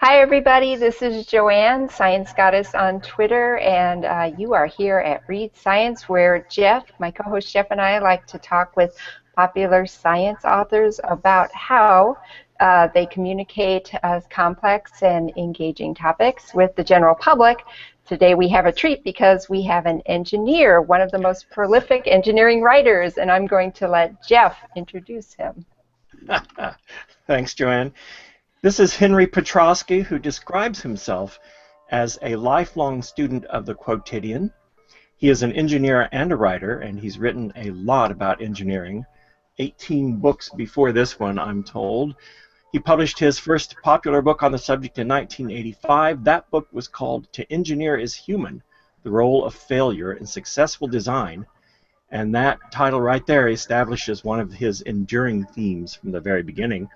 Hi, everybody. This is Joanne, Science Goddess on Twitter, and you are here at Read Science, where Jeff, my co-host Jeff, and I like to talk with popular science authors about how they communicate complex and engaging topics with the general public. Today we have a treat because we have an engineer, one of the most prolific engineering writers, and I'm going to let Jeff introduce him. Thanks, Joanne. This is Henry Petroski, who describes himself as a lifelong student of the quotidian. He is an engineer and a writer, and he's written a lot about engineering, 18 books before this one, I'm told. He published his first popular book on the subject in 1985. That book was called To Engineer is Human, The Role of Failure in Successful Design, and that title right there establishes one of his enduring themes from the very beginning.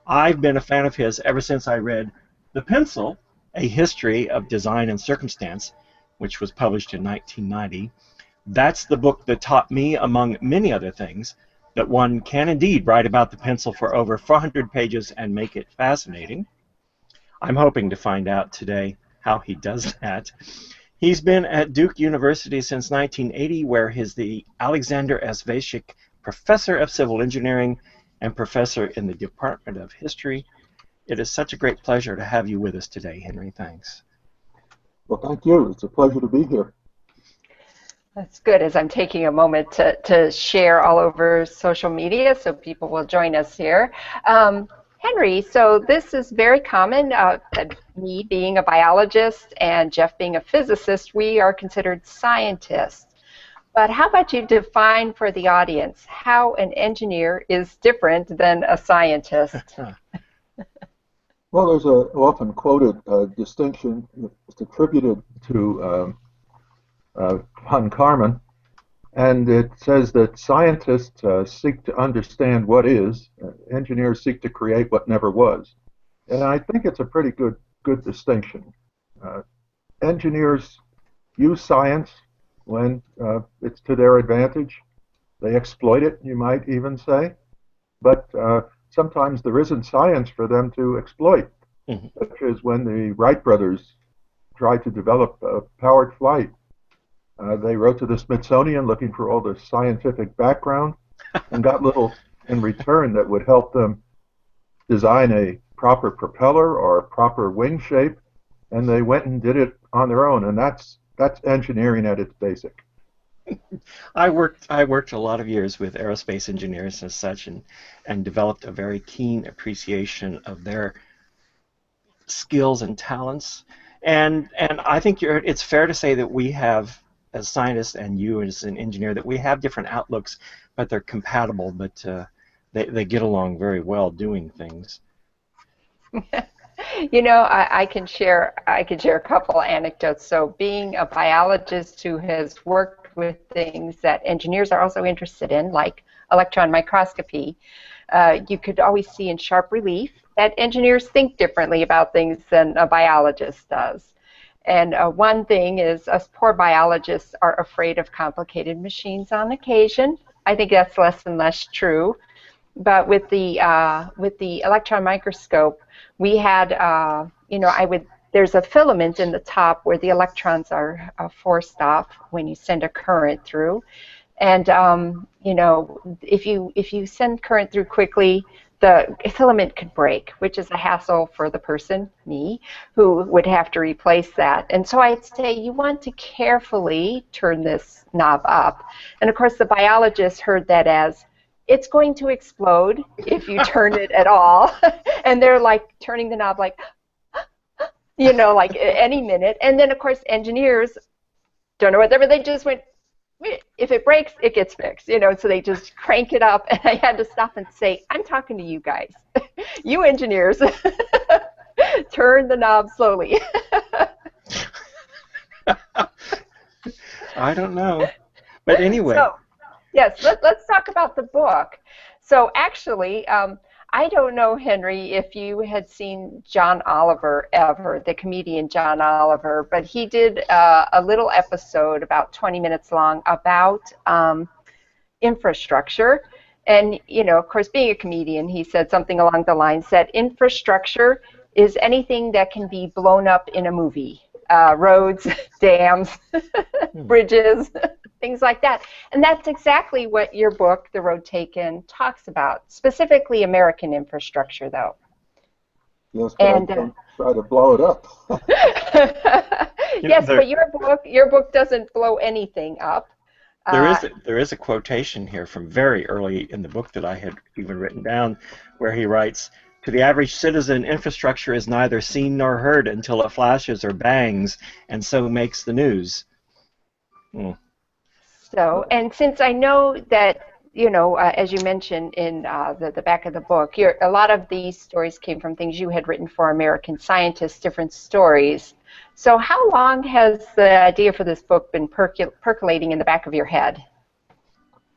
I've been a fan of his ever since I read The Pencil, A History of Design and Circumstance, which was published in 1990. That's the book that taught me, among many other things, that one can indeed write about the pencil for over 400 pages and make it fascinating. I'm hoping to find out today how he does that. He's been at Duke University since 1980, where he's the Alexander S. Vashik Professor of Civil Engineering and professor in the Department of History. It is such a great pleasure to have you with us today, Henry. Thanks. Well, thank you. It's a pleasure to be here. That's good, as I'm taking a moment to share all over social media so people will join us here. Henry, so this is very common. Me being a biologist and Jeff being a physicist, we are considered scientists. But how about you define for the audience how an engineer is different than a scientist? Well, there's an often quoted distinction that's attributed to von Karman, and it says that scientists seek to understand what is, engineers seek to create what never was. And I think it's a pretty good distinction. Engineers use science when it's to their advantage. They exploit it, you might even say. But sometimes there isn't science for them to exploit, such as when the Wright brothers tried to develop powered flight. They wrote to the Smithsonian looking for all the scientific background and got little in return that would help them design a proper propeller or a proper wing shape, and they went and did it on their own, and that's engineering at its basic. I worked a lot of years with aerospace engineers and such, and developed a very keen appreciation of their skills and talents. And I think it's fair to say that we have, as scientists and you as an engineer, that we have different outlooks, but they're compatible, but they get along very well doing things. You know, I can share a couple anecdotes. So being a biologist who has worked with things that engineers are also interested in, like electron microscopy, you could always see in sharp relief that engineers think differently about things than a biologist does. And one thing is us poor biologists are afraid of complicated machines on occasion. I think that's less and less true. But with the electron microscope, we had, there's a filament in the top where the electrons are forced off when you send a current through. And, if you send current through quickly, the filament could break, which is a hassle for the person, me, who would have to replace that. And so I'd say you want to carefully turn this knob up. And of course the biologists heard that as, it's going to explode if you turn it at all. And they're like turning the knob like, like any minute. And then of course engineers don't know whatever, they just went, if it breaks, it gets fixed, so they just crank it up. And I had to stop and say, I'm talking to you guys, you engineers, turn the knob slowly. I don't know, but anyway. So, yes, let's talk about the book. So actually, I don't know, Henry, if you had seen John Oliver ever, the comedian John Oliver, but he did a little episode about 20 minutes long about infrastructure. And, of course, being a comedian, he said something along the lines that infrastructure is anything that can be blown up in a movie. Roads, dams, bridges, things like that. And that's exactly what your book, The Road Taken, talks about, specifically American infrastructure, though. Yes, but I don't try to blow it up. Yes, but your book doesn't blow anything up. There is a quotation here from very early in the book that I had even written down, where he writes, "To the average citizen, infrastructure is neither seen nor heard until it flashes or bangs, and so makes the news." So, and since I know that, as you mentioned in the back of the book, a lot of these stories came from things you had written for American Scientists, different stories. So how long has the idea for this book been percolating in the back of your head?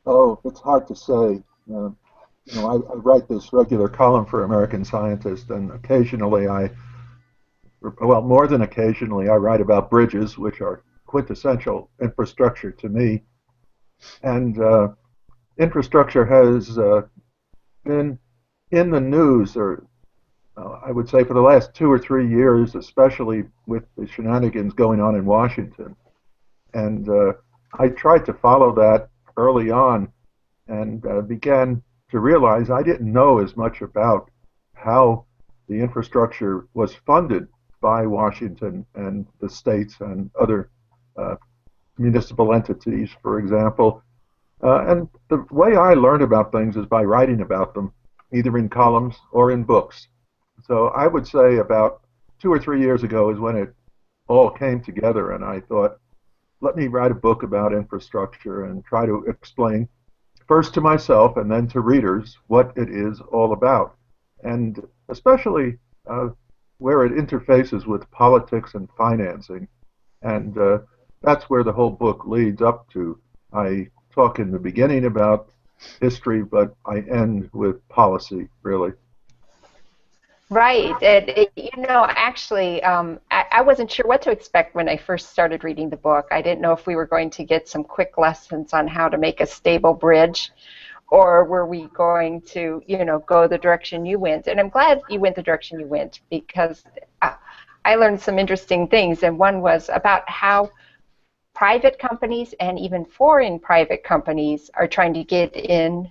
Oh, it's hard to say. I write this regular column for American Scientist, and occasionally more than occasionally, I write about bridges, which are quintessential infrastructure to me. And infrastructure has been in the news, or I would say for the last 2 or 3 years, especially with the shenanigans going on in Washington. And I tried to follow that early on and began to realize I didn't know as much about how the infrastructure was funded by Washington and the states and other municipal entities, for example. And the way I learned about things is by writing about them, either in columns or in books. So I would say about 2 or 3 years ago is when it all came together, and I thought, let me write a book about infrastructure and try to explain, first to myself and then to readers, what it is all about, and especially where it interfaces with politics and financing. And that's where the whole book leads up to. I talk in the beginning about history, but I end with policy, really. Right. Actually, I wasn't sure what to expect when I first started reading the book. I didn't know if we were going to get some quick lessons on how to make a stable bridge, or were we going to, go the direction you went. And I'm glad you went the direction you went, because I learned some interesting things, and one was about how private companies and even foreign private companies are trying to get in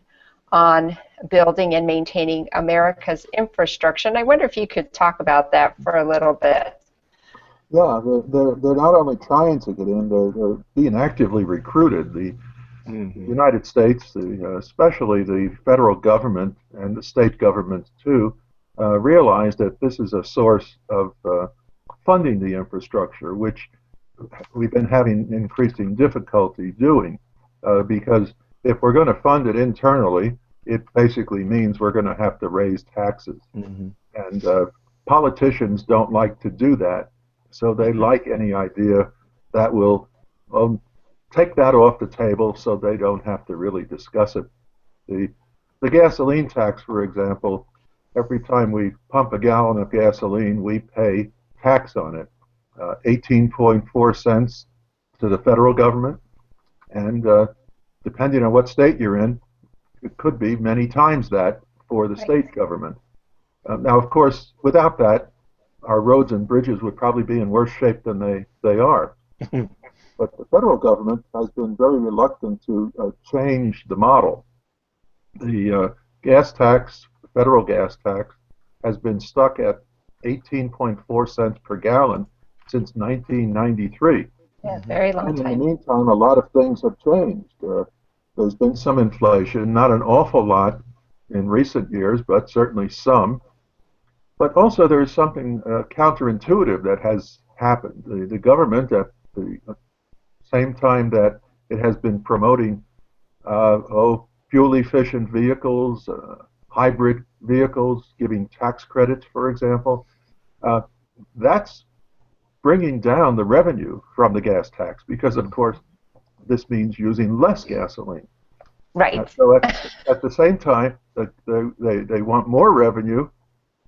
on building and maintaining America's infrastructure. And I wonder if you could talk about that for a little bit. Yeah, they're not only trying to get in, they're being actively recruited. The United States, especially the federal government and the state governments too, realize that this is a source of funding the infrastructure, which we've been having increasing difficulty doing, because if we're going to fund it internally, it basically means we're going to have to raise taxes. And politicians don't like to do that, so they like any idea that will take that off the table so they don't have to really discuss it. The gasoline tax, for example, every time we pump a gallon of gasoline, we pay tax on it, 18.4 cents to the federal government, and depending on what state you're in, it could be many times that for the state government. Now, of course, without that, our roads and bridges would probably be in worse shape than they are. But the federal government has been very reluctant to change the model. The gas tax, the federal gas tax, has been stuck at 18.4 cents per gallon since 1993. Yeah, very long time. And in the meantime, a lot of things have changed. There's been some inflation, not an awful lot in recent years, but certainly some. But also there's something counterintuitive that has happened. The government, at the same time that it has been promoting fuel-efficient vehicles, hybrid vehicles, giving tax credits, for example, that's bringing down the revenue from the gas tax, because, of course, this means using less gasoline. Right. So at the same time, they want more revenue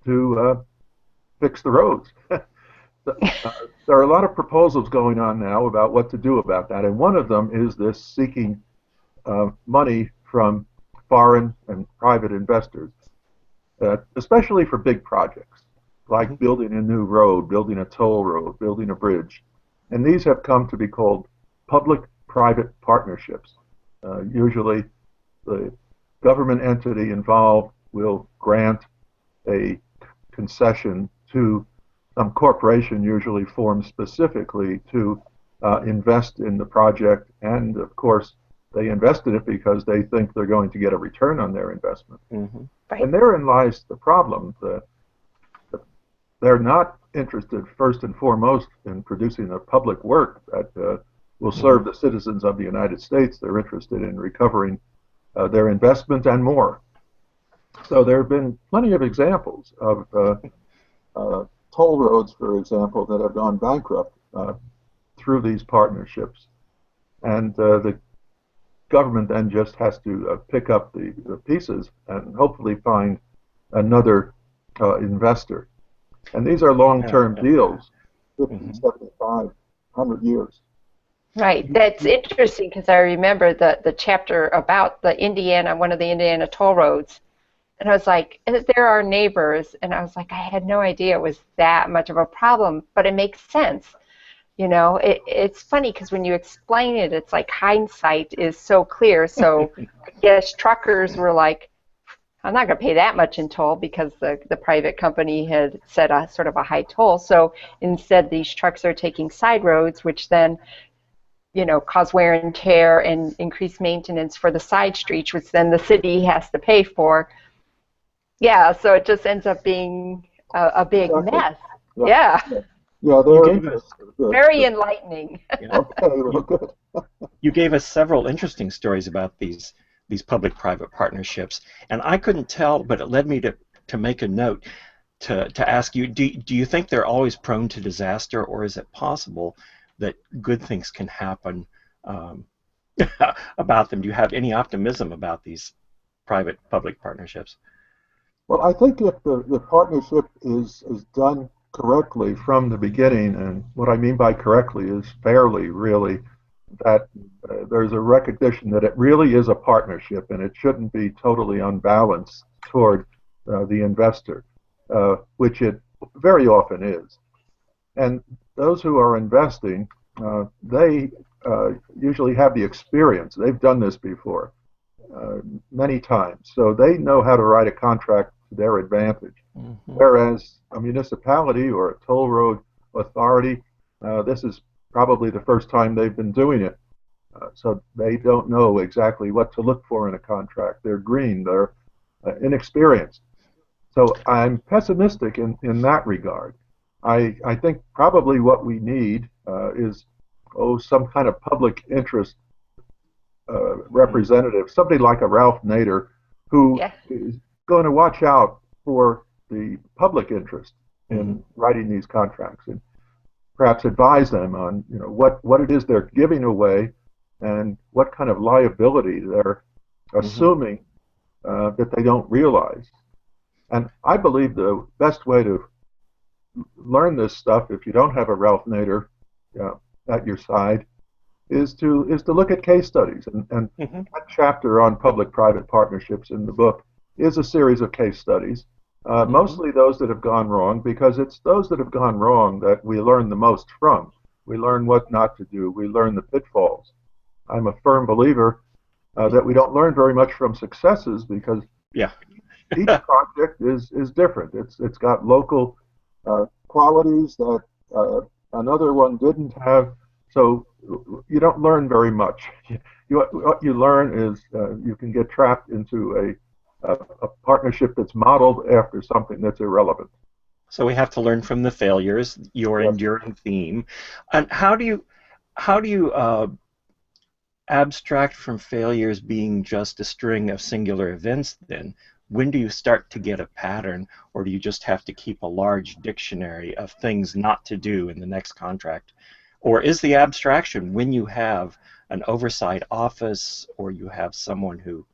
to fix the roads. There are a lot of proposals going on now about what to do about that, and one of them is this seeking money from foreign and private investors, especially for big projects. like building a new road, building a toll road, building a bridge. And these have come to be called public-private partnerships. Usually the government entity involved will grant a concession to some corporation, usually formed specifically to invest in the project, and of course they invest in it because they think they're going to get a return on their investment. Right. And therein lies the problem. They're not interested first and foremost in producing a public work that will serve the citizens of the United States. They're interested in recovering their investment and more. So there have been plenty of examples of toll roads, for example, that have gone bankrupt through these partnerships. And the government then just has to pick up the pieces and hopefully find another investor. And these are long-term deals, 50, 75, 100 years. Right. That's interesting because I remember the chapter about the Indiana, one of the Indiana toll roads. And I was like, they're our neighbors. And I was like, I had no idea it was that much of a problem, but it makes sense. You know, it's funny because when you explain it, it's like hindsight is so clear. So I guess truckers were like, I'm not going to pay that much in toll because the private company had set a sort of a high toll. So instead, these trucks are taking side roads, which then, you know, cause wear and tear and increase maintenance for the side streets, which then the city has to pay for. Yeah, so it just ends up being a big mess. Yeah. Yeah, very enlightening. Okay, well, good. You gave us several interesting stories about these public-private partnerships, and I couldn't tell, but it led me to make a note to ask you: do you think they're always prone to disaster, or is it possible that good things can happen about them? Do you have any optimism about these private-public partnerships? Well, I think if the partnership is done correctly from the beginning, and what I mean by correctly is fairly, really, that there's a recognition that it really is a partnership and it shouldn't be totally unbalanced toward the investor, which it very often is. And those who are investing, they usually have the experience. They've done this before many times, so they know how to write a contract to their advantage. Whereas a municipality or a toll road authority, this is probably the first time they've been doing it. So they don't know exactly what to look for in a contract. They're green, they're inexperienced. So I'm pessimistic in that regard. I think probably what we need is some kind of public interest representative, somebody like a Ralph Nader, who is going to watch out for the public interest in writing these contracts and perhaps advise them on, you know, what it is they're giving away and what kind of liability they're assuming that they don't realize. And I believe the best way to learn this stuff, if you don't have a Ralph Nader at your side, is to look at case studies. And that chapter on public-private partnerships in the book is a series of case studies, mostly those that have gone wrong, because it's those that have gone wrong that we learn the most from. We learn what not to do. We learn the pitfalls. I'm a firm believer that we don't learn very much from successes because each project is different. It's got local qualities that another one didn't have, so you don't learn very much. What you learn is you can get trapped into a partnership that's modeled after something that's irrelevant. So we have to learn from the failures, your enduring theme. And how do you abstract from failures being just a string of singular events then? When do you start to get a pattern, or do you just have to keep a large dictionary of things not to do in the next contract? Or is the abstraction when you have an oversight office, or you have someone who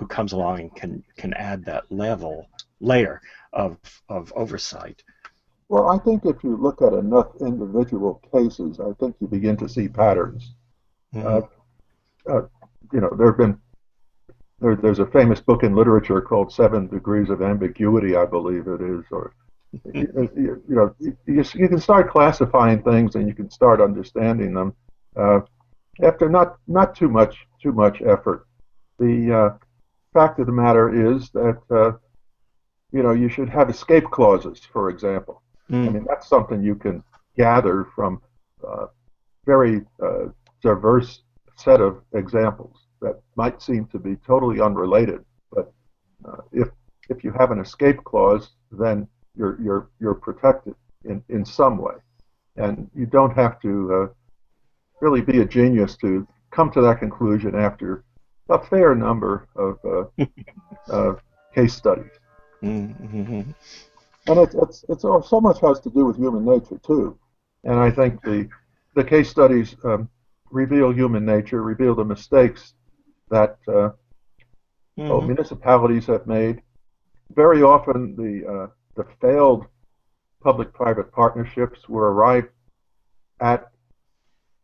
comes along and can add that layer of oversight? Well, I think if you look at enough individual cases, I think you begin to see patterns. You know, there's a famous book in literature called 7 Degrees of Ambiguity, I believe it is, or You can start classifying things and you can start understanding them after not too much effort. The fact of the matter is that you should have escape clauses, for example. I mean, that's something you can gather from very diverse set of examples that might seem to be totally unrelated. But if you have an escape clause, then you're protected in some way, and you don't have to really be a genius to come to that conclusion after a fair number of case studies. Mm-hmm. And it's all, so much has to do with human nature too, and I think the case studies reveal human nature, reveal the mistakes that municipalities have made. Very often the failed public-private partnerships were arrived at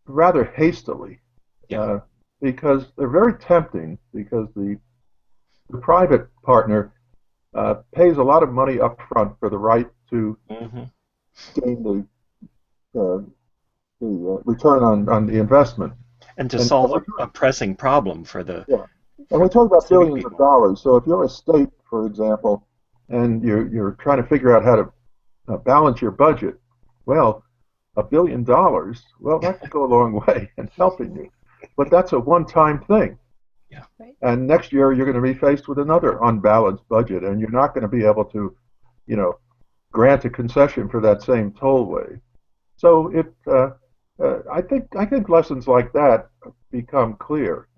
rather hastily because they're very tempting, because the private partner pays a lot of money up front for the right to gain the return on the investment. And to solve a pressing problem for the And we talk about billions people. of dollars. So if you're a state, for example, and you're trying to figure out how to balance your budget, well, $1 billion, well, that can go a long way in helping you. But that's a one-time thing. Yeah. And next year you're going to be faced with another unbalanced budget, and you're not going to be able to, grant a concession for that same tollway. So I think lessons like that become clear.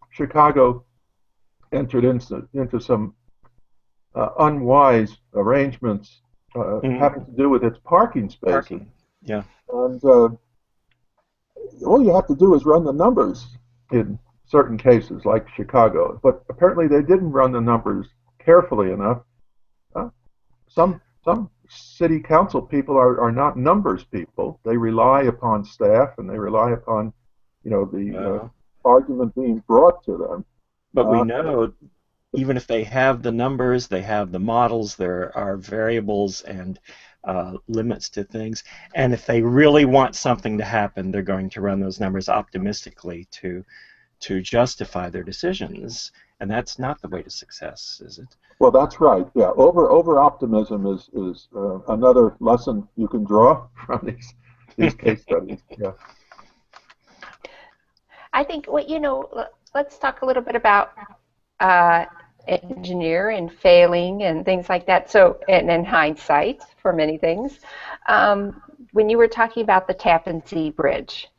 Chicago entered into some unwise arrangements having to do with its parking spaces. Parking. Yeah. And all you have to do is run the numbers in certain cases, like Chicago. But apparently they didn't run the numbers carefully enough. Some city council people are not numbers people. They rely upon staff and they rely upon, the argument being brought to them. But we know, even if they have the numbers, they have the models, there are variables and limits to things. And if they really want something to happen, they're going to run those numbers optimistically to justify their decisions. And that's not the way to success, is it? Well, that's right. Yeah, over optimism is another lesson you can draw from these case studies. Yeah. I think let's talk a little bit about engineer and failing and things like that. So, and in hindsight for many things, when you were talking about the Tappan Zee Bridge,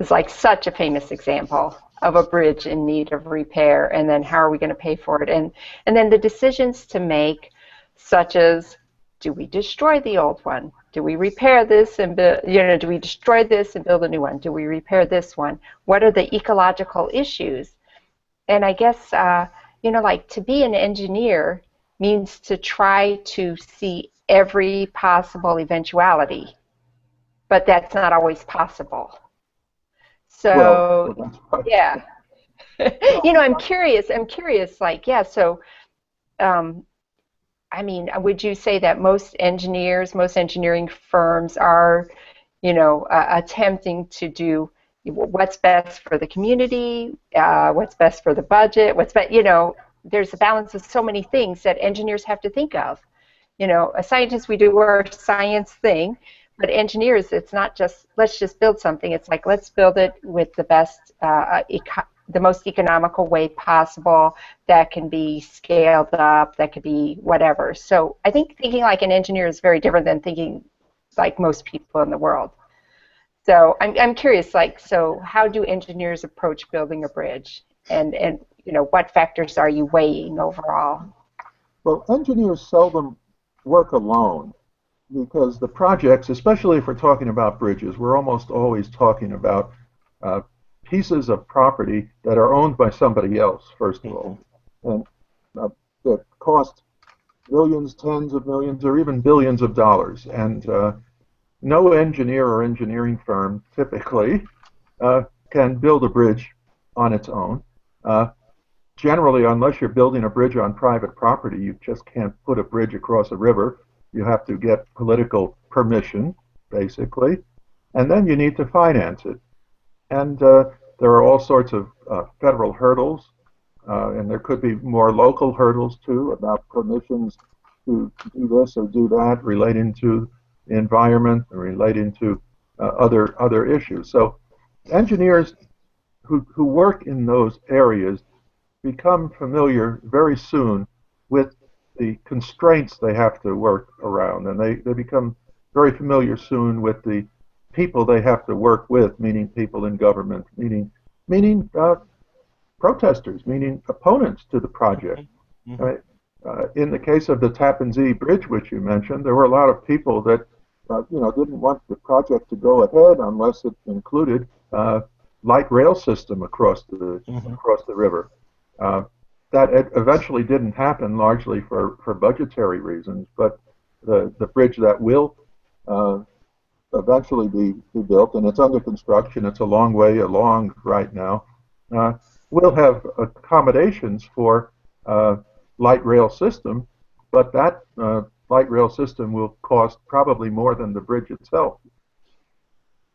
it's like such a famous example of a bridge in need of repair, and then how are we going to pay for it, and then the decisions to make, such as, do we destroy the old one? Do we repair this and build, do we destroy this and build a new one? Do we repair this one? What are the ecological issues? And I guess, like to be an engineer means to try to see every possible eventuality, but that's not always possible. So, yeah. I'm curious, so, would you say that most engineering firms are, attempting to do what's best for the community, what's best for the budget, there's a balance of so many things that engineers have to think of. As scientists, we do our science thing, but engineers, it's not just, let's just build something. It's like, let's build it with the best, the most economical way possible, that can be scaled up, that could be whatever. So I think thinking like an engineer is very different than thinking like most people in the world. So I'm curious, so how do engineers approach building a bridge? And what factors are you weighing overall? Well, engineers seldom work alone, because the projects, especially if we're talking about bridges, we're almost always talking about pieces of property that are owned by somebody else, first of all, and that cost millions, tens of millions, or even billions of dollars. And no engineer or engineering firm typically can build a bridge on its own. Generally, unless you're building a bridge on private property, you just can't put a bridge across a river You have to get political permission, basically, and then you need to finance it. And there are all sorts of federal hurdles, and there could be more local hurdles too about permissions to do this or do that relating to the environment or relating to other issues. So engineers who work in those areas become familiar very soon with the constraints they have to work around, and they become very familiar soon with the people they have to work with, meaning people in government, meaning protesters, meaning opponents to the project. Mm-hmm. Right? In the case of the Tappan Zee Bridge, which you mentioned, there were a lot of people that didn't want the project to go ahead unless it included light rail system across the river. That eventually didn't happen, largely for budgetary reasons. But the bridge that will eventually be built, and it's under construction. It's a long way along right now. Will have accommodations for light rail system, but that light rail system will cost probably more than the bridge itself.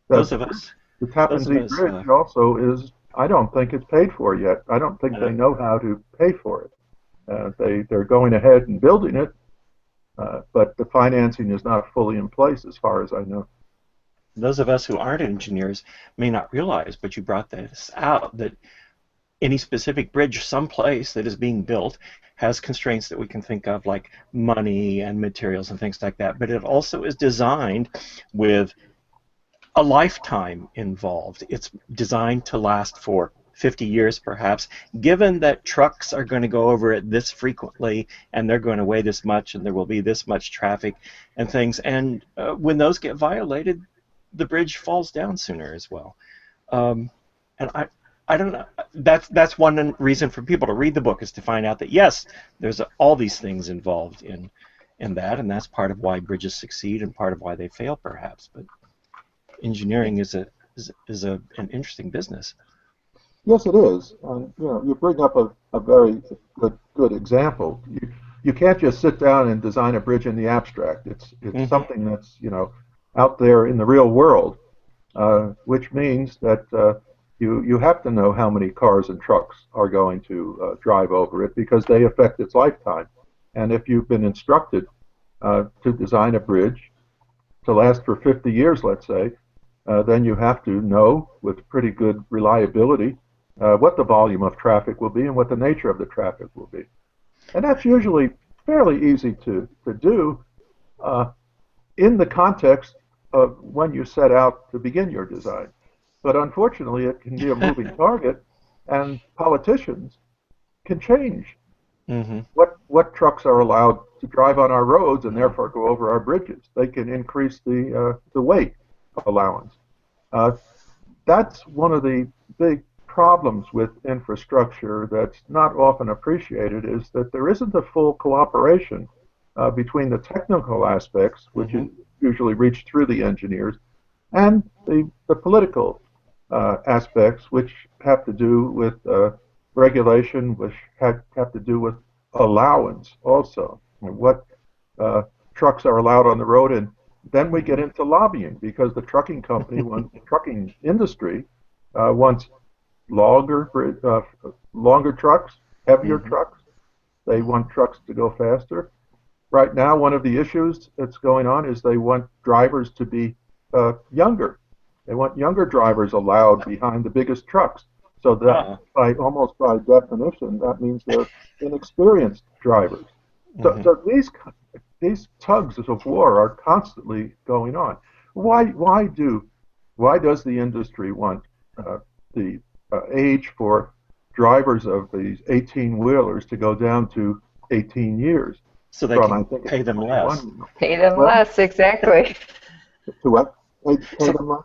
The Tappan Zee Bridge also is, I don't think it's paid for yet. I don't think they know how to pay for it. They're going ahead and building it, but the financing is not fully in place as far as I know. Those of us who aren't engineers may not realize, but you brought this out, that any specific bridge someplace that is being built has constraints that we can think of, like money and materials and things like that, but it also is designed with a lifetime involved. It's designed to last for 50 years perhaps, given that trucks are going to go over it this frequently and they're going to weigh this much and there will be this much traffic and things, and when those get violated, the bridge falls down sooner as well. And I don't know. That's one reason for people to read the book, is to find out that yes, there's all these things involved in that, and that's part of why bridges succeed and part of why they fail, perhaps. But engineering is an interesting business. Yes, it is. You bring up a very good example. You can't just sit down and design a bridge in the abstract. It's something that's out there in the real world, which means that you have to know how many cars and trucks are going to drive over it, because they affect its lifetime. And if you've been instructed to design a bridge to last for 50 years, let's say, then you have to know with pretty good reliability what the volume of traffic will be and what the nature of the traffic will be. And that's usually fairly easy to do in the context of when you set out to begin your design. But unfortunately, it can be a moving target, and politicians can change what trucks are allowed to drive on our roads and therefore go over our bridges. They can increase the weight allowance. That's one of the big problems with infrastructure that's not often appreciated, is that there isn't a full cooperation between the technical aspects, which is usually reached through the engineers, and the political aspects, which have to do with regulation, which have to do with allowance also, what trucks are allowed on the road. And then we get into lobbying, because the trucking company, the trucking industry wants longer trucks, heavier trucks. They want trucks to go faster. Right now, one of the issues that's going on is they want drivers to be younger. They want younger drivers allowed behind the biggest trucks. So that, almost by definition, that means they're inexperienced drivers. So these tugs of war are constantly going on. Why does the industry want the age for drivers of these 18-wheelers to go down to 18 years? So they can pay them less. Pay them less, exactly. To what? Pay them less?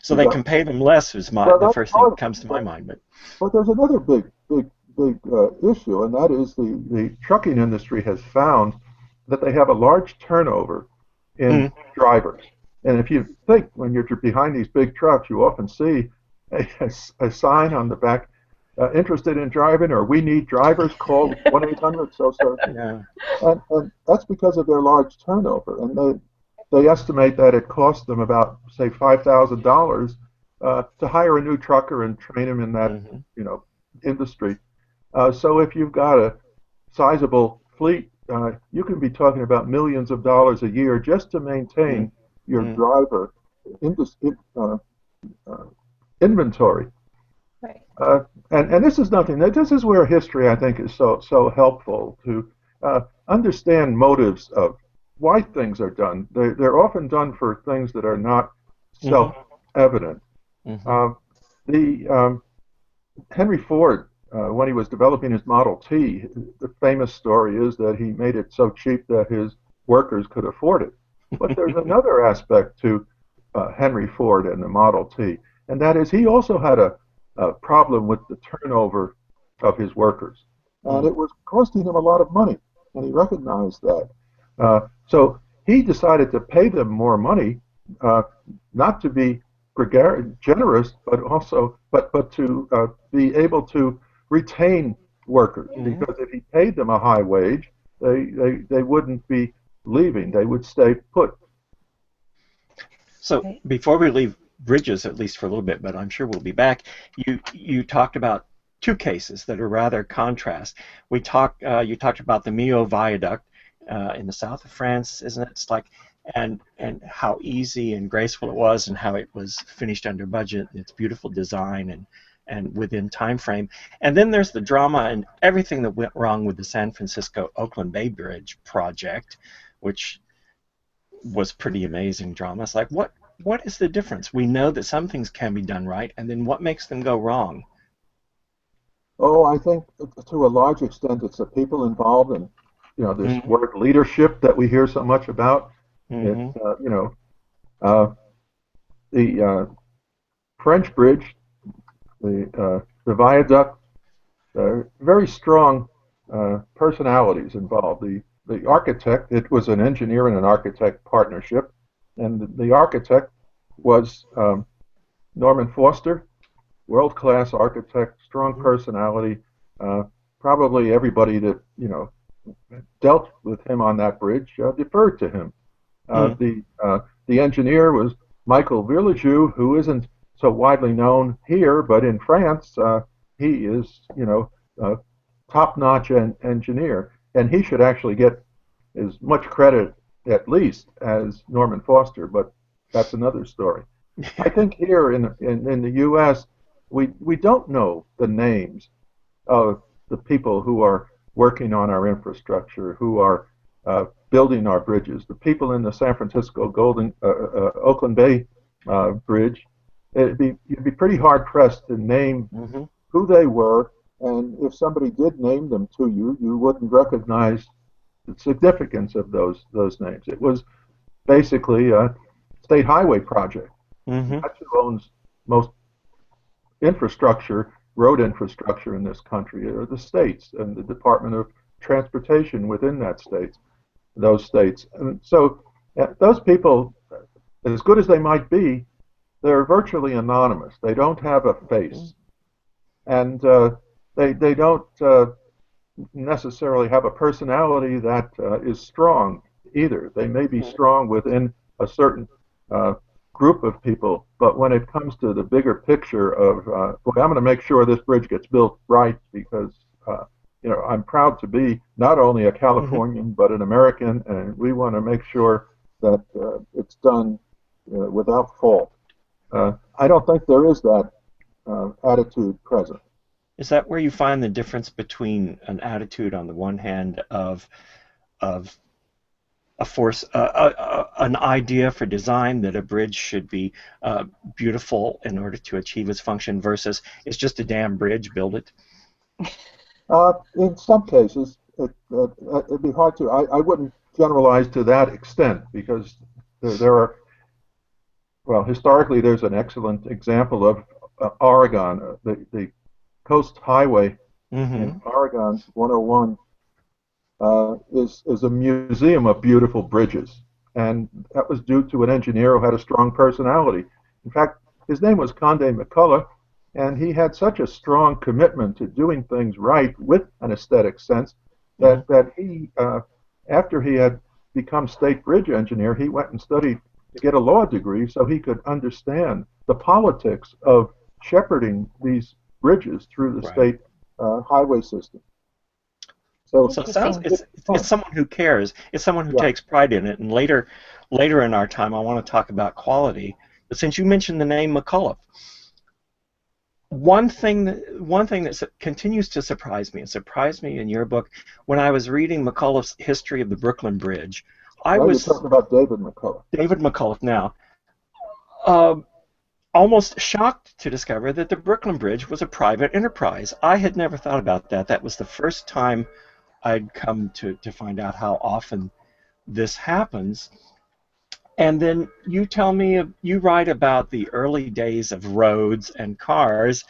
So they can pay them less is the first thing that comes to my mind. But there's another big issue, and that is the trucking industry has found that they have a large turnover in drivers. And if you think, when you're behind these big trucks, you often see a sign on the back interested in driving, or we need drivers, call 1-800-SO-SO. Yeah. And that's because of their large turnover. And they estimate that it costs them about, say, $5,000 to hire a new trucker and train him in that, industry. So if you've got a sizable fleet, you can be talking about millions of dollars a year just to maintain your driver inventory. Right. And this is nothing. This is where history, I think, is so helpful to understand motives of why things are done. They're often done for things that are not self-evident. Henry Ford, when he was developing his Model T, the famous story is that he made it so cheap that his workers could afford it. But there's another aspect to Henry Ford and the Model T, and that is he also had a problem with the turnover of his workers. And it was costing him a lot of money, and he recognized that. So he decided to pay them more money, not to be generous, but to be able to retain workers. Because if he paid them a high wage, they wouldn't be leaving; they would stay put. So before we leave bridges, at least for a little bit, but I'm sure we'll be back, you talked about two cases that are rather contrast. You talked about the Millau Viaduct in the south of France, isn't it? It's like, and how easy and graceful it was, and how it was finished under budget, and its beautiful design and within time frame. And then there's the drama and everything that went wrong with the San Francisco Oakland Bay Bridge project, which was pretty amazing drama. It's like, what is the difference? We know that some things can be done right, and then what makes them go wrong? Oh, I think to a large extent it's the people involved, and this word leadership that we hear so much about. It's, the French Bridge, the viaduct, very strong personalities involved. The architect, it was an engineer and an architect partnership, and the architect was Norman Foster, world-class architect, strong personality. Probably everybody that dealt with him on that bridge deferred to him. The engineer was Michael Virlejeu, who isn't so widely known here, but in France he is a top-notch engineer, and he should actually get as much credit at least as Norman Foster, but that's another story. I think here in the U.S. we don't know the names of the people who are working on our infrastructure, who are building our bridges. The people in the San Francisco Oakland Bay Bridge, you'd be pretty hard pressed to name who they were, and if somebody did name them to you, you wouldn't recognize the significance of those names. It was basically a state highway project. That's who owns most infrastructure, road infrastructure in this country, are the states and the Department of Transportation within those states. And so those people, as good as they might be, they're virtually anonymous. They don't have a face, and they don't necessarily have a personality that is strong either. They may be strong within a certain group of people, but when it comes to the bigger picture of, boy, I'm going to make sure this bridge gets built right because I'm proud to be not only a Californian but an American, and we want to make sure that it's done without fault. I don't think there is that attitude present. Is that where you find the difference between an attitude on the one hand of a force, an idea for design that a bridge should be beautiful in order to achieve its function versus it's just a damn bridge, build it? In some cases, it'd be hard to. I wouldn't generalize to that extent because there are. Well, historically, there's an excellent example of Oregon, the Coast Highway in Oregon 101 is a museum of beautiful bridges, and that was due to an engineer who had a strong personality. In fact, his name was Conde McCullough, And he had such a strong commitment to doing things right with an aesthetic sense that he, after he had become state bridge engineer, he went and studied to get a law degree so he could understand the politics of shepherding these bridges through the state highway system. So it's someone who cares. It's someone who takes pride in it. And later in our time, I want to talk about quality. But since you mentioned the name McCullough, one thing that continues to surprise me, and surprised me in your book, when I was reading McCullough's history of the Brooklyn Bridge, I was talking about David McCullough. David McCullough now. Almost shocked to discover that the Brooklyn Bridge was a private enterprise. I had never thought about that. That was the first time I'd come to find out how often this happens. And then you tell me, you write about the early days of roads and cars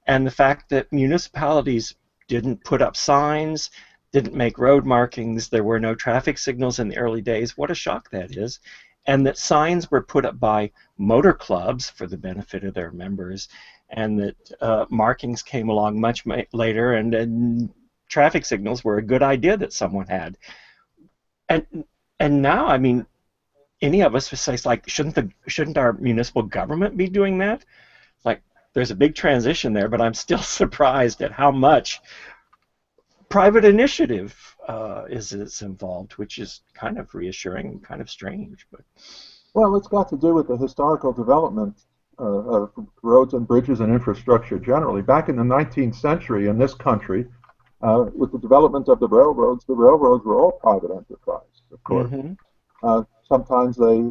and the fact that municipalities didn't put up signs, didn't make road markings, there were no traffic signals in the early days. What a shock that is. And that signs were put up by motor clubs for the benefit of their members, and that markings came along much later, and traffic signals were a good idea that someone had. And now, I mean, any of us would say, like, shouldn't our municipal government be doing that? Like, there's a big transition there, but I'm still surprised at how much private initiative is involved, which is kind of reassuring and kind of strange. But well, it's got to do with the historical development of roads and bridges and infrastructure generally. Back in the 19th century in this country, with the development of the railroads were all private enterprise, of course. Sometimes they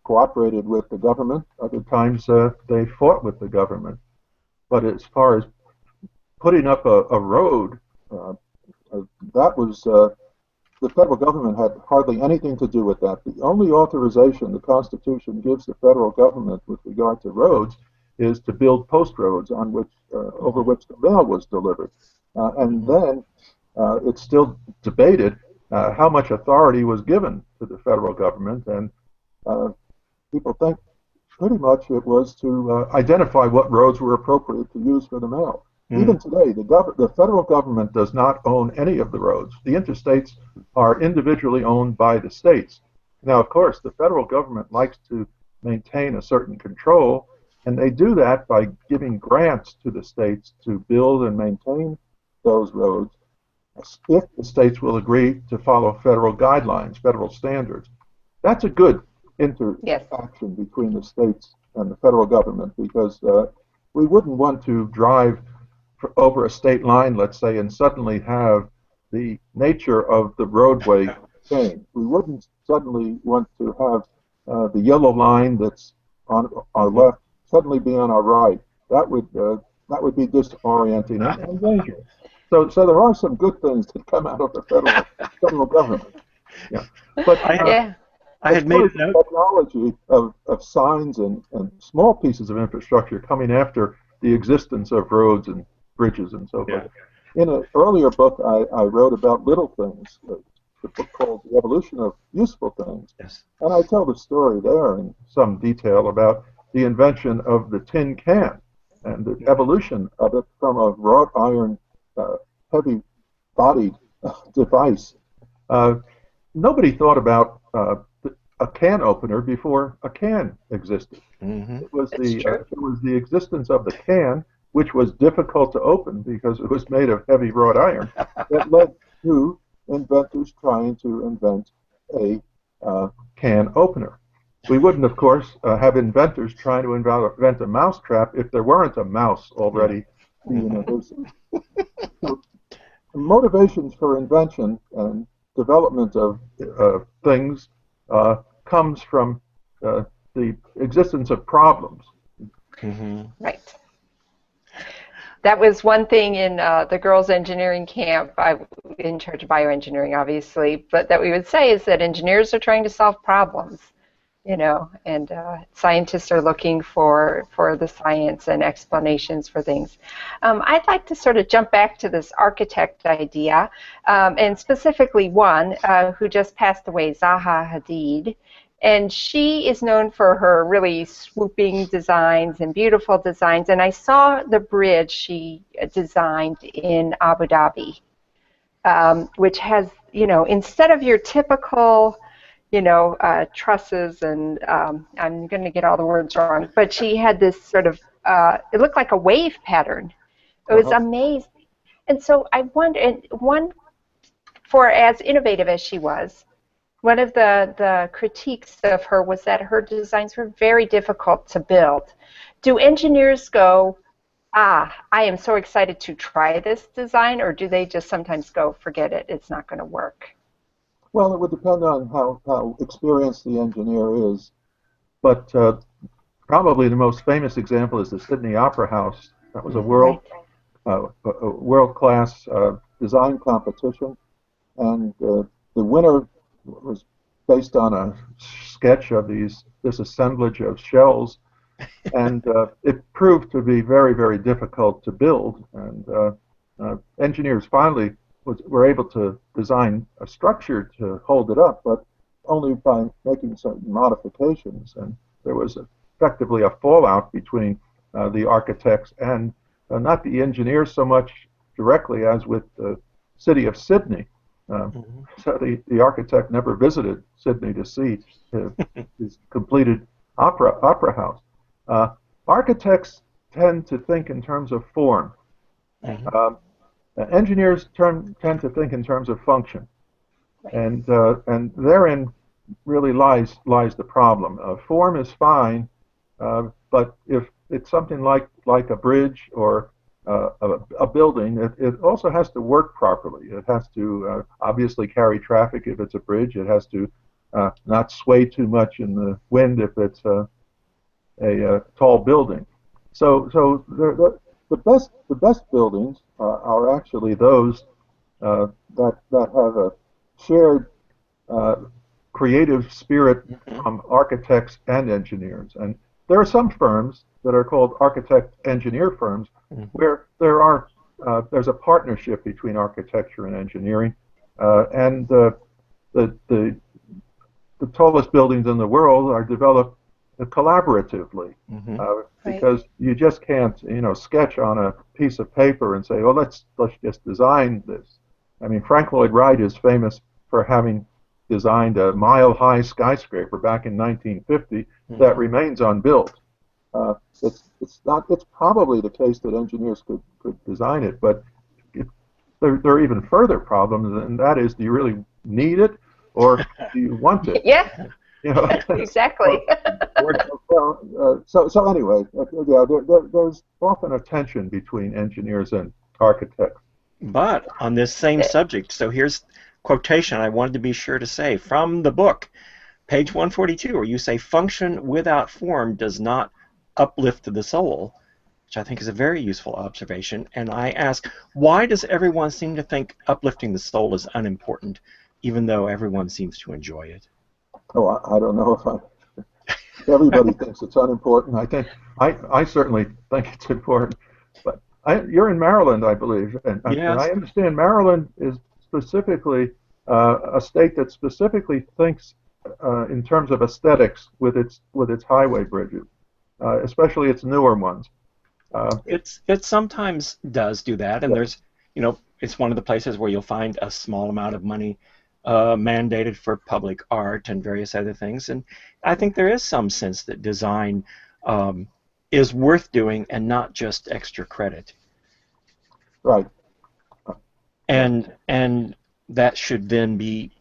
cooperated with the government, other times they fought with the government. But as far as putting up a road, that was, the federal government had hardly anything to do with that. The only authorization the Constitution gives the federal government with regard to roads is to build post roads on which, over which the mail was delivered. And then it's still debated how much authority was given to the federal government, and people think pretty much it was to identify what roads were appropriate to use for the mail. Even today, the federal government does not own any of the roads. The interstates are individually owned by the states. Now, of course, the federal government likes to maintain a certain control, and they do that by giving grants to the states to build and maintain those roads if the states will agree to follow federal guidelines, federal standards. That's a good interaction between the states and the federal government, because we wouldn't want to drive over a state line, let's say, and suddenly have the nature of the roadway change. We wouldn't suddenly want to have the yellow line that's on our left suddenly be on our right. That would be disorienting and dangerous. So there are some good things that come out of the federal government. Yeah, but I had made a note. Technology of signs and small pieces of infrastructure coming after the existence of roads and bridges and so forth. In an earlier book, I wrote about little things, the book called The Evolution of Useful Things. Yes. And I tell the story there in some detail about the invention of the tin can and the evolution of it from a wrought iron, heavy-bodied device. Nobody thought about a can opener before a can existed. It was the existence of the can, which was difficult to open because it was made of heavy wrought iron, that led to inventors trying to invent a can opener. We wouldn't, of course, have inventors trying to invent a mousetrap if there weren't a mouse already being invented. So, motivations for invention and development of things comes from the existence of problems. Right. That was one thing in the girls' engineering camp. I'm in charge of bioengineering, obviously, but that we would say is that engineers are trying to solve problems, you know, and scientists are looking for the science and explanations for things. I'd like to sort of jump back to this architect idea, and specifically one who just passed away, Zaha Hadid. And she is known for her really swooping designs and beautiful designs. And I saw the bridge she designed in Abu Dhabi, which has, instead of your typical, trusses and I'm going to get all the words wrong, but she had this sort of, it looked like a wave pattern. It was amazing. And so I wondered, for as innovative as she was, one of the critiques of her was that her designs were very difficult to build. Do engineers go, I am so excited to try this design, or do they just sometimes go, forget it, it's not going to work? Well, it would depend on how experienced the engineer is. But probably the most famous example is the Sydney Opera House. That was a world-class design competition, and the winner was based on a sketch of this assemblage of shells, and it proved to be very, very difficult to build. And engineers finally were able to design a structure to hold it up, but only by making certain modifications. And there was effectively a fallout between the architects and not the engineers so much directly as with the city of Sydney. So the architect never visited Sydney to see his completed opera house. Architects tend to think in terms of form. Engineers tend to think in terms of function, and therein really lies the problem. Form is fine, but if it's something like a bridge or a building, it also has to work properly. It has to obviously carry traffic if it's a bridge. It has to not sway too much in the wind if it's a tall building. So the best buildings are actually those that have a shared creative spirit from architects and engineers. And there are some firms that are called architect-engineer firms where there's a partnership between architecture and engineering, and the tallest buildings in the world are developed collaboratively, because you just can't sketch on a piece of paper and say, oh, let's just design this. I mean, Frank Lloyd Wright is famous for having designed a mile-high skyscraper back in 1950 that remains unbuilt. It's probably the case that engineers could design it, but there are even further problems, and that is, do you really need it, or do you want it? Yeah. Exactly. So anyway, there's often a tension between engineers and architects. But on this same subject, so here's quotation I wanted to be sure to say from the book, page 142, where you say, function without form does not uplift the soul, which I think is a very useful observation. And I ask, why does everyone seem to think uplifting the soul is unimportant, even though everyone seems to enjoy it? Oh, I don't know if everybody thinks it's unimportant. I certainly think it's important. But you're in Maryland, I believe, and I understand Maryland is specifically a state that specifically thinks in terms of aesthetics with its highway bridges, especially its newer ones. It sometimes does do that, and there's it's one of the places where you'll find a small amount of money mandated for public art and various other things, and I think there is some sense that design is worth doing and not just extra credit. Right. And that should then be,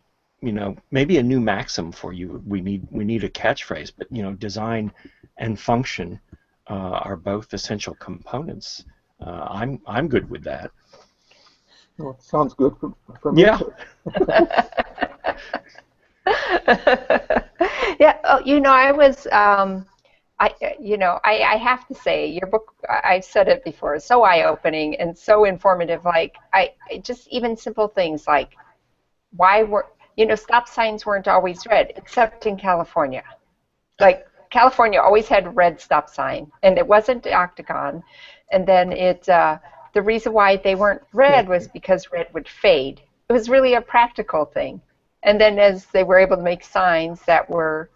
maybe a new maxim for you. We need a catchphrase, but design and function are both essential components. I'm good with that. Well, sounds good for me. Yeah. Yeah. I was. I have to say, your book, I've said it before, is so eye-opening and so informative. Like, just even simple things like why stop signs weren't always red, except in California. Like, California always had a red stop sign, and it wasn't the octagon. And then the reason why they weren't red was because red would fade. It was really a practical thing. And then as they were able to make signs that were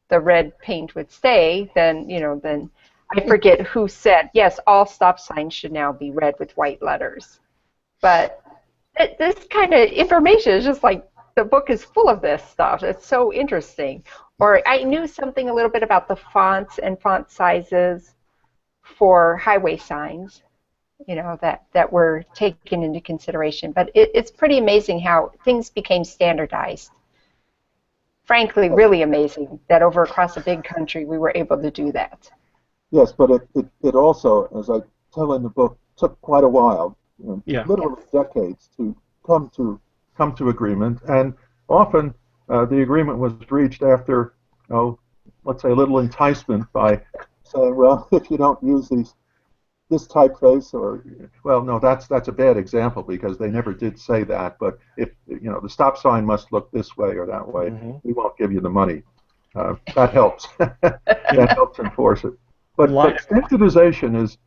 the red paint would stay, then, then I forget who said, yes, all stop signs should now be red with white letters. But this kind of information is just like, the book is full of this stuff. It's so interesting. Or I knew something a little bit about the fonts and font sizes for highway signs, that were taken into consideration. But it's pretty amazing how things became standardized. Frankly, really amazing that across a big country we were able to do that. Yes, but it also, as I tell in the book, took quite a while, literally decades, to come to agreement, and often the agreement was reached after, let's say, a little enticement by saying, well, if you don't use this typeface, or, well, no, that's a bad example because they never did say that, but if, the stop sign must look this way or that way, we won't give you the money. That helps. That helps enforce it. But standardization is,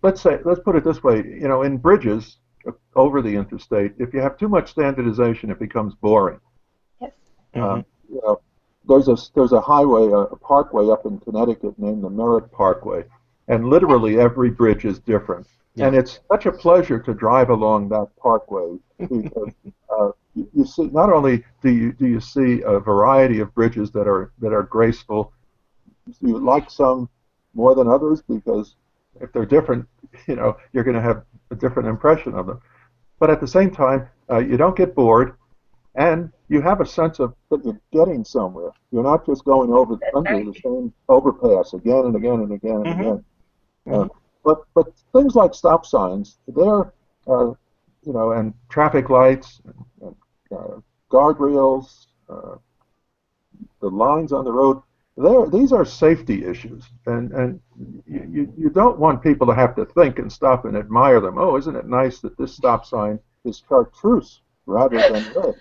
let's put it this way, in bridges over the interstate, if you have too much standardization, it becomes boring. Yes. There's a highway, a parkway up in Connecticut named the Merritt Parkway, and literally every bridge is different. And it's such a pleasure to drive along that parkway because you see, not only do you see a variety of bridges that are graceful, you like some more than others because if they're different, you're going to have a different impression of them. But at the same time, you don't get bored, and you have a sense of that you're getting somewhere. You're not just going under the same overpass again and again and again and again. But things like stop signs, they're and traffic lights, and, guardrails, the lines on the road. These are safety issues, and you don't want people to have to think and stop and admire them. Oh, isn't it nice that this stop sign is chartreuse rather than red?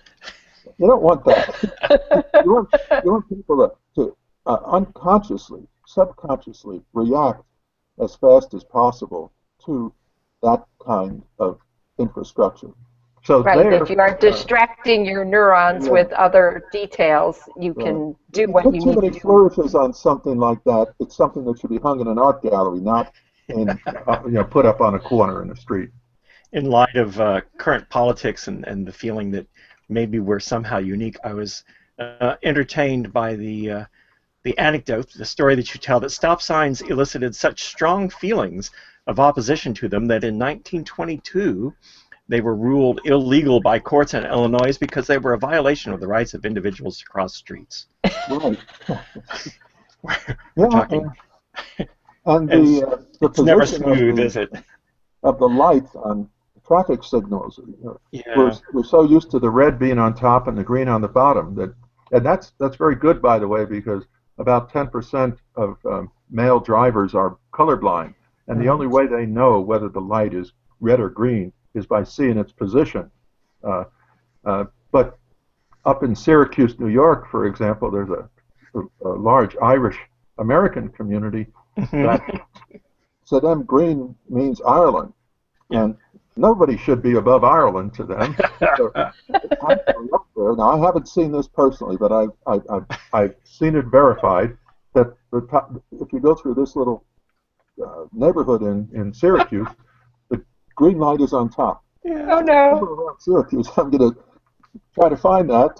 You don't want that. you want people to unconsciously, subconsciously react as fast as possible to that kind of infrastructure. So right, if you are distracting your neurons with other details, you can do what you need to do. Put too many flourishes on something like that, it's something that should be hung in an art gallery, not in, put up on a corner in the street. In light of current politics and the feeling that maybe we're somehow unique, I was entertained by the anecdote, the story that you tell, that stop signs elicited such strong feelings of opposition to them that in 1922 they were ruled illegal by courts in Illinois because they were a violation of the rights of individuals to cross streets. Right. We're talking. And the it's never smooth, is it? Of the lights on traffic signals. We're so used to the red being on top and the green on the bottom and that's very good, by the way, because about 10% of male drivers are colorblind, and the only way they know whether the light is red or green is by seeing its position. But up in Syracuse, New York, for example, there's a large Irish American community that to them green means Ireland, and nobody should be above Ireland to them. So, now, I haven't seen this personally, but I've seen it verified that if you go through this little neighborhood in Syracuse, the green light is on top. Yeah. Oh no! Around Syracuse, I'm going to try to find that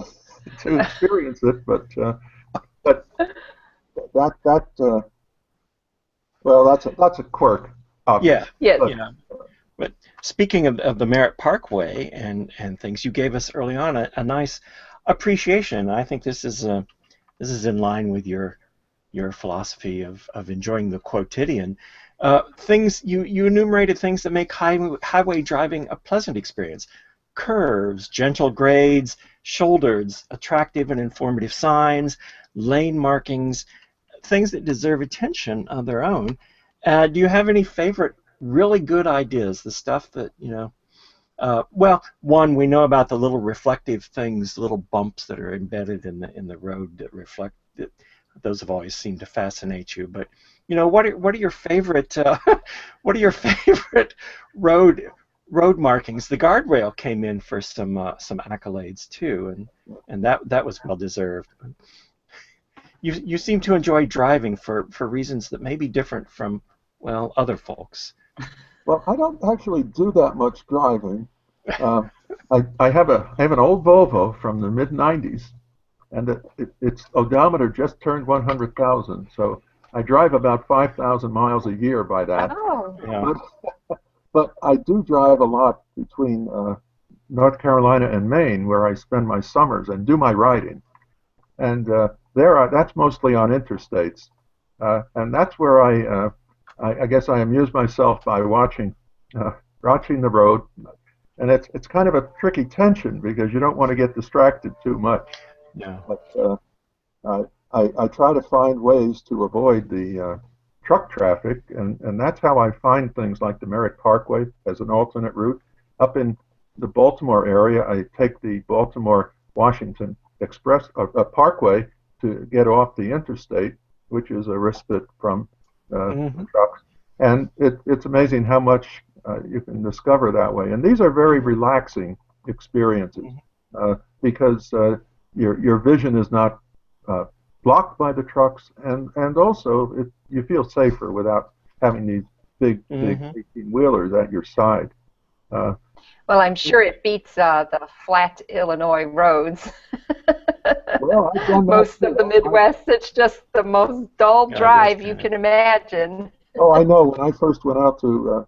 to experience it, but that's a quirk. Obviously. Yeah. But speaking of the Merritt Parkway and things, you gave us early on a nice appreciation. I think this is in line with your philosophy of enjoying the quotidian. Things you enumerated things that make highway driving a pleasant experience: curves, gentle grades, shoulders, attractive and informative signs, lane markings, things that deserve attention on their own. Do you have any favorite really good ideas? The stuff that well, one, we know about the little reflective things, little bumps that are embedded in the road that reflect. Those have always seemed to fascinate you. But what are your favorite what are your favorite road road markings. The guardrail came in for some accolades too, and that was well deserved. You seem to enjoy driving for reasons that may be different from, well, other folks. Well, I don't actually do that much driving. Uh, I have an old Volvo from the mid '90s, and its odometer just turned 100,000. So I drive about 5,000 miles a year by that. Oh. Yeah. But I do drive a lot between North Carolina and Maine, where I spend my summers and do my riding. And that's mostly on interstates, and that's where I guess I amuse myself by watching the road, and it's kind of a tricky tension because you don't want to get distracted too much. Yeah. But I try to find ways to avoid the truck traffic, and that's how I find things like the Merritt Parkway as an alternate route. Up in the Baltimore area, I take the Baltimore-Washington Express Parkway to get off the interstate, which is a respite from the trucks. And it's amazing how much you can discover that way. And these are very relaxing experiences because your vision is not blocked by the trucks, and also you feel safer without having these big 18-wheelers at your side. Well, I'm sure it beats the flat Illinois roads. Well, I've done that most of too. the Midwest, it's just the most dull drive you can imagine. Oh, I know. When I first went out to,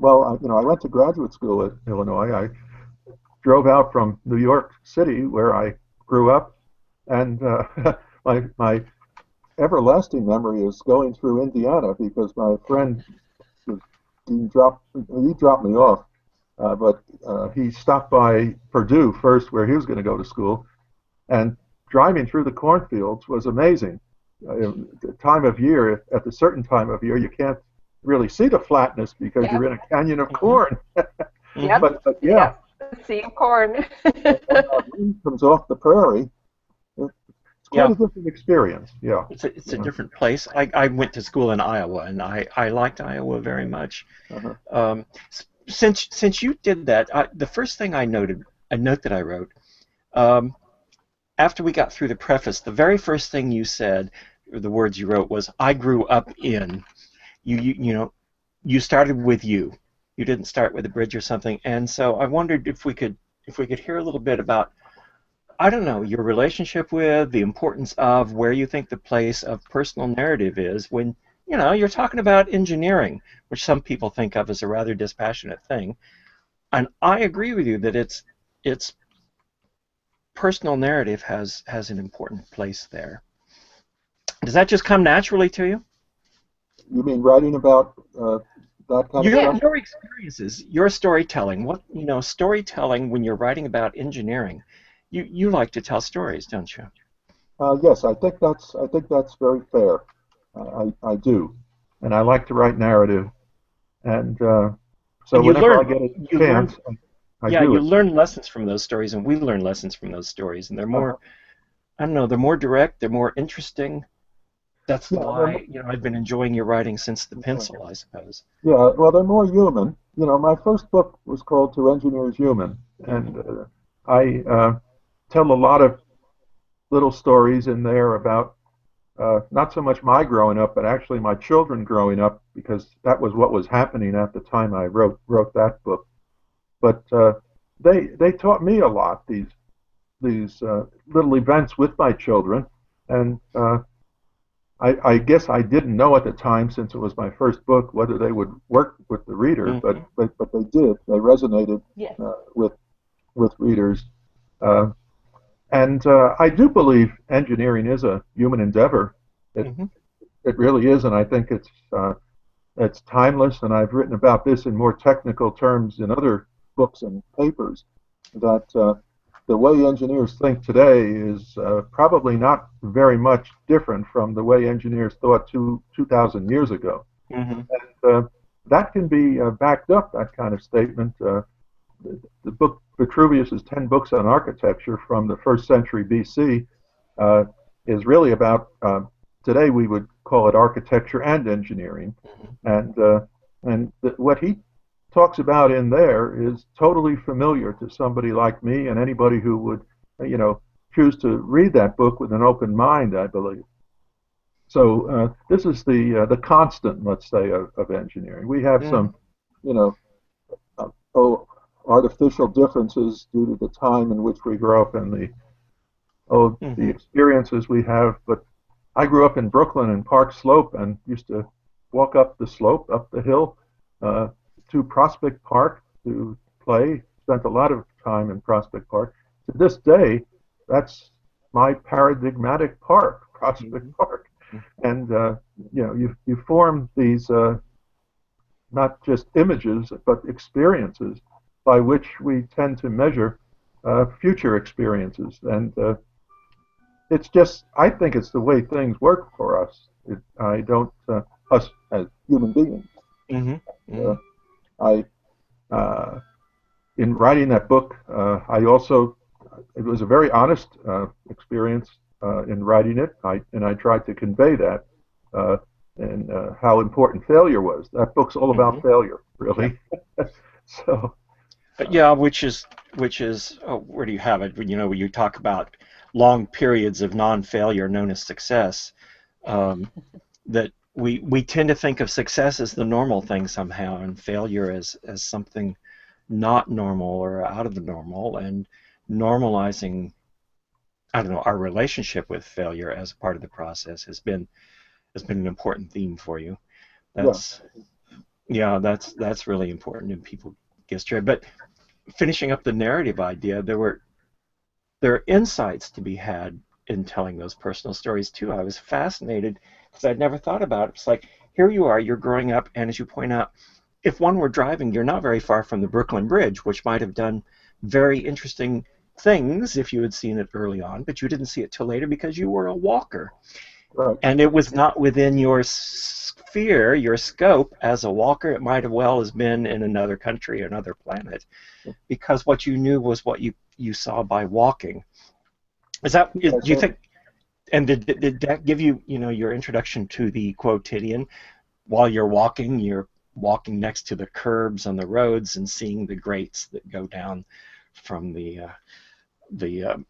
I went to graduate school at Illinois. I drove out from New York City, where I grew up, and my everlasting memory is going through Indiana because my friend he dropped me off, but he stopped by Purdue first, where he was going to go to school, and driving through the cornfields was amazing. The time of year, at a certain time of year, you can't really see the flatness because you're in a canyon of corn. Yep. But yeah, sea of corn. wind comes off the prairie. It's quite a different experience. Yeah, it's a different place. I went to school in Iowa, and I liked Iowa very much. Since you did that, the first thing a note that I wrote. After we got through the preface, the very first thing you said, or the words you wrote, was "I grew up in." You started with you. You didn't start with a bridge or something, and so I wondered if we could hear a little bit about, I don't know, your relationship with, the importance of, where you think the place of personal narrative is when you're talking about engineering, which some people think of as a rather dispassionate thing, and I agree with you that it's personal narrative has an important place there. Does that just come naturally to you? You mean writing about that kind of stuff? Your experiences, your storytelling. Storytelling when you're writing about engineering. You like to tell stories, don't you? Yes, I think that's very fair. I do, and I like to write narrative, and so whenever I get a chance. You learn lessons from those stories, and we learn lessons from those stories, and they're more, I don't know, they're more direct, they're more interesting. That's why I've been enjoying your writing since the pencil, I suppose. Yeah, well, they're more human. My first book was called To Engineers Human, and I tell a lot of little stories in there about not so much my growing up, but actually my children growing up, because that was what was happening at the time I wrote that book. But they taught me a lot, these little events with my children, and I guess I didn't know at the time, since it was my first book, whether they would work with the reader, but they did. They resonated with readers, and I do believe engineering is a human endeavor. It really is, and I think it's timeless. And I've written about this in more technical terms in other books and papers, that the way engineers think today is probably not very much different from the way engineers thought 2,000 years ago. And that can be backed up, that kind of statement. The book Petrovsky's 10 Books on Architecture from the 1st century BC is really about, today we would call it architecture and engineering. And what he talks about in there is totally familiar to somebody like me and anybody who would, choose to read that book with an open mind, I believe. So this is the constant, let's say, of engineering. We have some, artificial differences due to the time in which we grew up and the experiences we have. But I grew up in Brooklyn in Park Slope and used to walk up the slope, up the hill, to Prospect Park to play. Spent a lot of time in Prospect Park. To this day, that's my paradigmatic park, Prospect Park. And you form these not just images but experiences by which we tend to measure future experiences. And it's just, I think it's the way things work for us. I don't, us as human beings. In writing that book, it was a very honest experience in writing it, and I tried to convey that and how important failure was. That book's all about failure, really. So. Yeah, which is where do you have it? When you talk about long periods of non-failure known as success, that we tend to think of success as the normal thing somehow, and failure as something not normal or out of the normal, and normalizing, I don't know, our relationship with failure as a part of the process has been an important theme for you. That's really important, and people get straight. But finishing up the narrative idea, there are insights to be had in telling those personal stories too. I was fascinated because I'd never thought about it. It's like, here you are, you're growing up, and as you point out, if one were driving, you're not very far from the Brooklyn Bridge, which might have done very interesting things if you had seen it early on, but you didn't see it till later because you were a walker. Right. And it was not within your sphere, your scope as a walker. It might have well as been in another country, another planet, because what you knew was what you saw by walking. Do you think, and did that give you, your introduction to the quotidian? While you're walking next to the curbs on the roads and seeing the grates that go down from the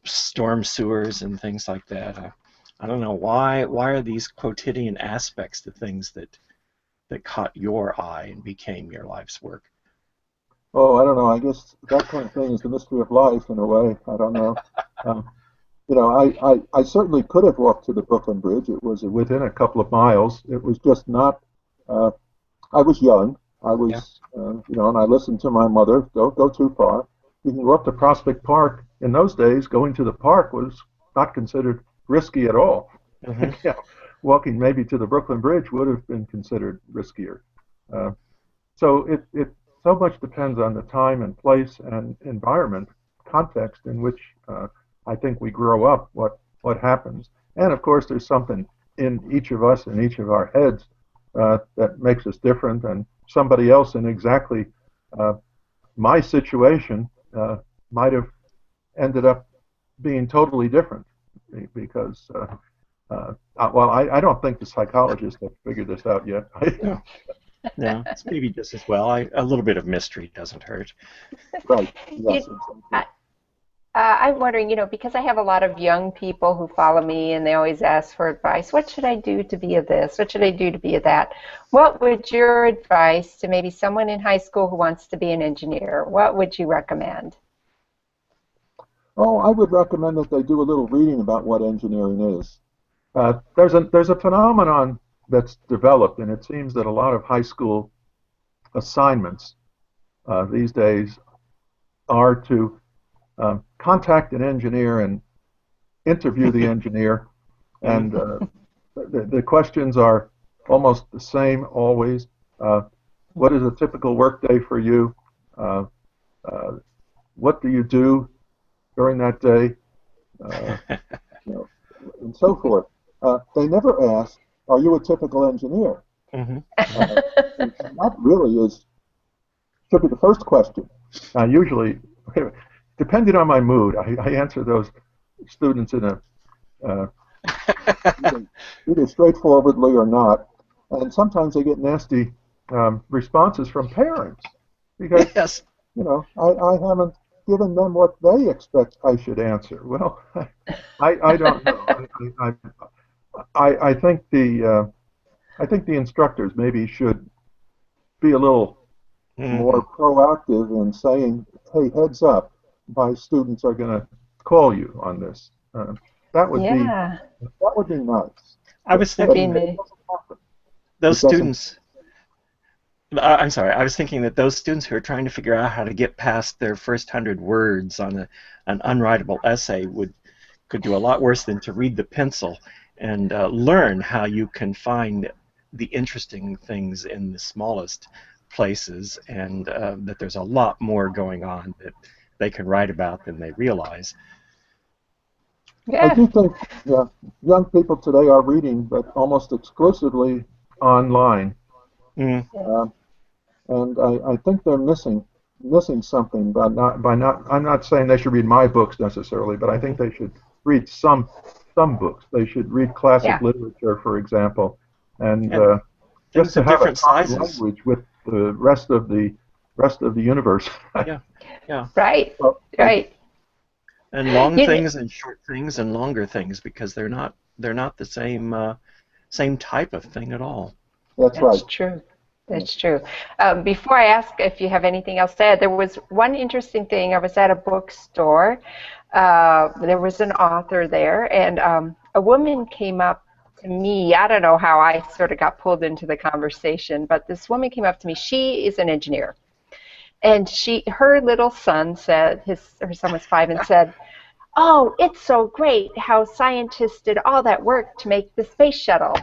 storm sewers and things like that. I don't know why are these quotidian aspects the things that caught your eye and became your life's work? Oh, I don't know. I guess that kind of thing is the mystery of life in a way. I don't know. I certainly could have walked to the Brooklyn Bridge. It was within a couple of miles. It was just not. I was young. I was, and I listened to my mother. Don't go too far. You can go up to Prospect Park. In those days, going to the park was not considered risky at all. Walking maybe to the Brooklyn Bridge would have been considered riskier. So it so much depends on the time and place and environment, context in which I think we grow up, what happens. And of course, there's something in each of us, in each of our heads, that makes us different, and somebody else in exactly my situation might have ended up being totally different because, I don't think the psychologists have figured this out yet. No, it's maybe just as well. A little bit of mystery doesn't hurt. Right. Yes, I'm wondering, because I have a lot of young people who follow me and they always ask for advice. What should I do to be a this? What should I do to be a that? What would your advice to maybe someone in high school who wants to be an engineer, what would you recommend? Oh, I would recommend that they do a little reading about what engineering is. There's a phenomenon that's developed, and it seems that a lot of high school assignments these days are to contact an engineer and interview the engineer, and the questions are almost the same always. What is a typical workday for you? What do you do during that day? And so forth. They never ask, are you a typical engineer? That really should be the first question. Usually, depending on my mood, I answer those students in either straightforwardly or not. And sometimes I get nasty responses from parents because Yes. I haven't given them what they expect I should answer. Well, I don't know. I think the instructors maybe should be a little Hmm. more proactive in saying, "Hey, heads up, my students are going to call you on this." That would be Yeah, that would be nice. I was that'd But be thinking that neat. those it doesn't. students, I'm sorry, I was thinking that those students who are trying to figure out how to get past their first 100 words on an unwritable essay could do a lot worse than to read the pencil and learn how you can find the interesting things in the smallest places, and that there's a lot more going on that they can write about than they realize. I Yeah, do think, yeah, young people today are reading, but almost exclusively online. Mm, Um, and I think they're missing something by not. I'm not saying they should read my books necessarily, but I think they should read some books. They should read classic yeah, literature, for example, and and just things to of have a different common sizes. language with the rest of the universe. Yeah, yeah. right, Well, right. And long You kn- things and short things and longer things, because they're not the same type of thing at all. that's right. that's true. That's true. Before I ask if you have anything else to add, there was one interesting thing. I was at a bookstore. There was an author there, and a woman came up to me. I don't know how I sort of got pulled into the conversation, but this woman came up to me. She is an engineer, and her little son said her son was 5 and said, "Oh, it's so great how scientists did all that work to make the space shuttle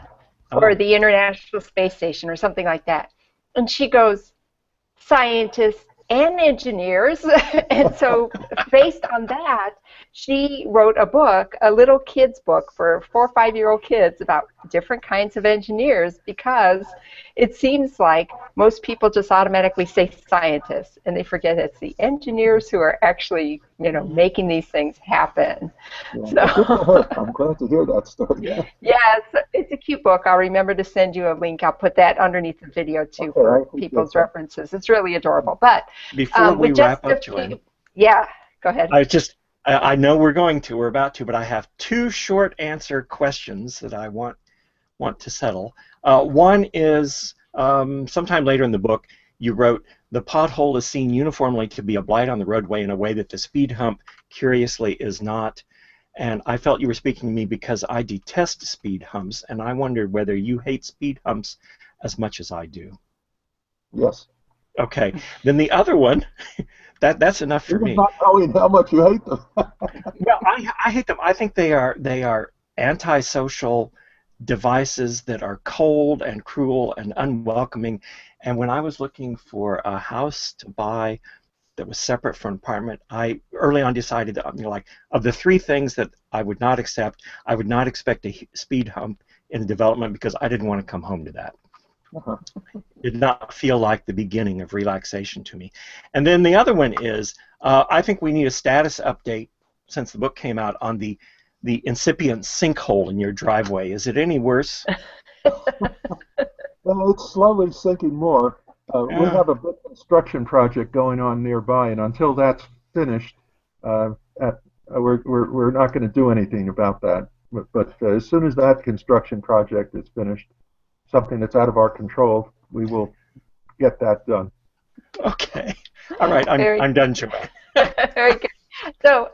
or Oh, the International Space Station or something like that." And she goes, "Scientists and engineers." And so, based on that, she wrote a book, a little kids book for 4 or 5 year old kids about different kinds of engineers, because it seems like most people just automatically say scientists and they forget it's the engineers who are actually, making these things happen. Yeah, So, well, good for her. I'm glad to hear that story. yeah, it's a cute book. I'll remember to send you a link. I'll put that underneath the video too Okay, I for appreciate people's that. references. It's really adorable. But before we with just wrap a up, Joanne, few, yeah, go ahead. I know we're about to, but I have two short answer questions that I want to settle. One is, sometime later in the book, you wrote, "The pothole is seen uniformly to be a blight on the roadway in a way that the speed hump, curiously, is not." And I felt you were speaking to me because I detest speed humps, and I wondered whether you hate speed humps as much as I do. Yes. Okay, then the other one, that's enough for Even me. not knowing how much you hate them. Well, I hate them. I think they are antisocial devices that are cold and cruel and unwelcoming. And when I was looking for a house to buy that was separate from an apartment, I early on decided that, like, of the three things that I would not accept, I would not expect a speed hump in development, because I didn't want to come home to that. Did not feel like the beginning of relaxation to me. And then the other one is, I think we need a status update since the book came out on the incipient sinkhole in your driveway. Is it any worse? Well, it's slowly sinking more. We Yeah. have a big construction project going on nearby, and until that's finished, uh, at, we're not going to do anything about that. But as soon as that construction project is finished, something that's out of our control, we will get that done. Okay. All right. I'm Very, I'm done, Joanne. very good. So,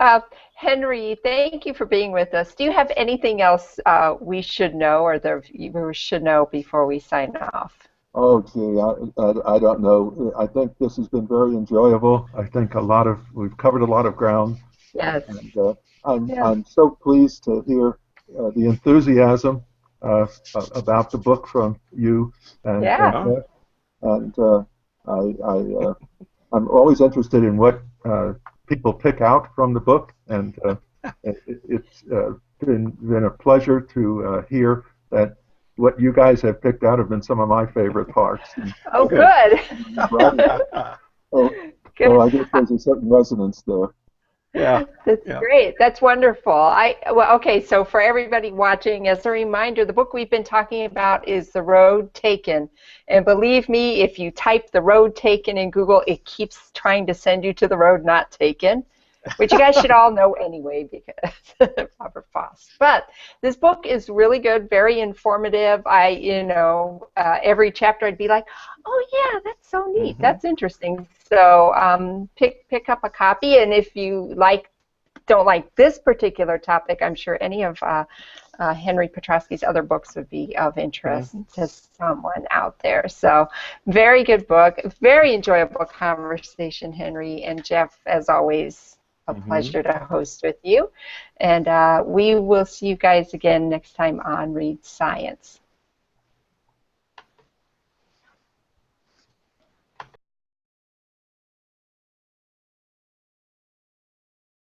Henry, thank you for being with us. Do you have anything else we should know, or the viewers should know before we sign off? Oh, gee, I don't know. I think this has been very enjoyable. I think we've covered a lot of ground. Yes. And I'm Yeah. I'm so pleased to hear the enthusiasm about the book from you and Yeah. Oh, Jeff. And I'm always interested in what people pick out from the book, and it's been a pleasure to hear that what you guys have picked out have been some of my favorite parts. And, Oh, good. good. right. So, Good. so I guess there's a certain resonance there. Yeah. That's Yeah. great. That's wonderful. Well, okay, so for everybody watching, as a reminder, the book we've been talking about is The Road Taken. And believe me, if you type The Road Taken in Google, it keeps trying to send you to The Road Not Taken, which you guys should all know anyway because Robert Frost. But this book is really good, very informative. Every chapter I'd be like, oh yeah, that's so neat. That's interesting. So pick up a copy, and if you don't like this particular topic, I'm sure any of Henry Petroski's other books would be of interest to someone out there. So very good book, very enjoyable conversation, Henry and Jeff, as always. A pleasure to host with you. And we will see you guys again next time on Read Science.